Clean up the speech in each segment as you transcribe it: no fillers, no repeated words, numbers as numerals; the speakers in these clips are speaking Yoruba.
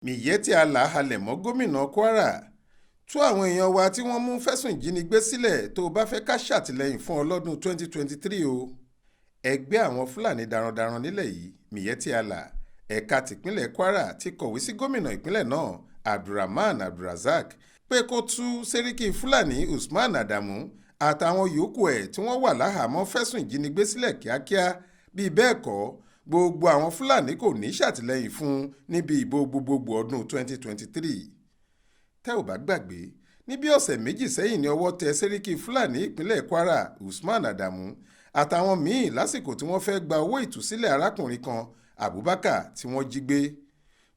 Miyetti Hale mọ́ gómìnà Kwara tú àwọn èèyàn wa tí wọ́n mú fẹ̀sùn ìjínigbé sílẹ̀ tó bá fẹ́ ká ṣàtìlẹ́yìn fún ọ lọ́dún 2023 o. Ẹgbẹ́ àwọn Fulani darandaran nílẹ̀ yìí Miyetti Hale ẹ̀ka tìpínlẹ̀ Kwara ti kọ̀wé sí gómìnà ìpínlẹ̀ náà Abdulrazak pé kó tú Seriki Fulani Usman Adamu àtàwọn yòókù ẹ̀ tí wọ́n wà láhàámọ́ fẹ̀sùn ìjínigbé sílẹ̀ kíákíá bí bẹ́ẹ̀ kọ́ gbogbo àwọn Fulani kò ní ṣàtìlẹ́yìn fún níbi ìbò gbogbogbò ọdún 2023. Tẹ́ ò bá gbàgbé ní bí ọ̀sẹ̀ méjì sẹ́yìn ní ọwọ́ tẹ Seriki Fulani ìpínlẹ̀ Kwara Usman Adamu àtàwọn míì lásìkò tí wọ́n fẹ́ gba owó ìtúsílẹ̀ arákùnrin kan Abubakar tí wọ́n jí gbé.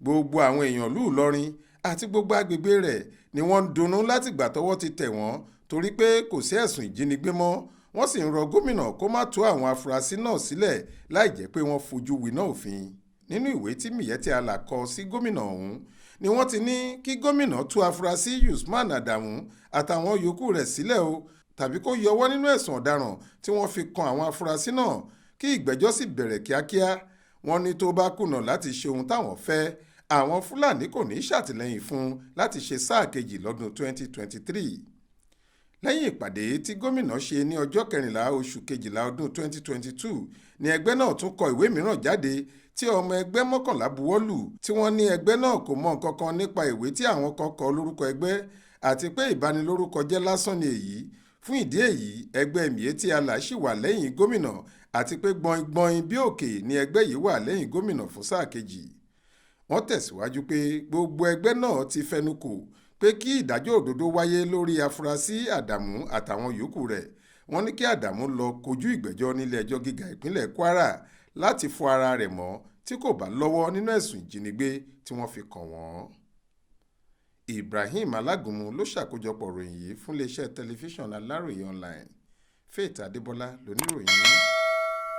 Gbogbo àwọn èèyàn ìlú Ìlọrin àti gbogbo agbègbè rẹ̀ ni wọ́n ń dunnú látìgbà tọ́wọ́ ti tẹ̀ wọ́n torí pé kò sí ẹ̀sùn ìjínigbé mọ́. Wọ́n sì ń rọ gómìnà kó má tú àwọn afurasí náà sílẹ̀ láì jẹ́ pé wọ́n fojú winá òfin. Nínú ìwé tí Miyetti Hale kọ sí gómìnà ọ̀hún ni wọ́n ti ní kí gómìnà tú afurasí Usman Adamu àtàwọn yòókù rẹ̀ sílẹ̀ o tàbí kó yọwọ́ nínú ẹ̀sùn ọ̀daràn tí wọ́n fi kan àwọn afurasí náà kí ìgbẹ́jọ́ sì bẹ̀rẹ̀ kíákíá. Wọ́n ní tó bá kùnà láti ṣe ohun táwọn fẹ́ àwọn Fúlàní kò ní ṣàtìlẹ́yìn fún láti ṣe sáà kejì lọ́dún 2023. Lẹ́yìn ìpàdé tí gómìnà ṣe ní ọjọ́ 14 oṣù kejìlá ọdún 2022 ni ẹgbẹ́ náà tún kọ ìwé mìíràn jáde tí ọmọ ẹgbẹ́ 11 buwọ́lù tí wọ́n ní ẹgbẹ́ náà kò mọ nǹkan kan nípa ìwé tí àwọn kan kọ lórúkọ ẹgbẹ́ àti pé ìbanilórúkọ jẹ́ lásán ni èyí. Fún ìdí èyí ẹgbẹ́ Miyetti Hale ṣì wà lẹ́yìn gómìnà àti pé gbọ̀ngbọ̀n bí òkè ni ẹgbẹ́ yìí wà lẹ́yìn gómìnà fún sáà kejì. Wọ́n tẹ̀síwájú pé gbogbo ẹgbẹ́ náà ti fẹnukò pé kí ìdájọ́ òdodo wáyé lórí afurasí Adamu àtàwọn yòókù rẹ̀. Wọ́n ní kí Adamu lọ kojú ìgbẹ́jọ́ nílé ẹjọ́ gíga ìpínlẹ̀ Kwara láti fọ ara rẹ̀ mọ́ tí kò bá lọ́wọ́ nínú ẹ̀sùn ìjínigbé tí wọ́n fi kàn wọ́n. Ibrahim Alágúnmu ló ṣàkójọpọ̀ ròyìn yìí fún iléeṣẹ́ tẹlifíṣàn Aláròye online. Faith Adébọlá lóníròyìn yìí.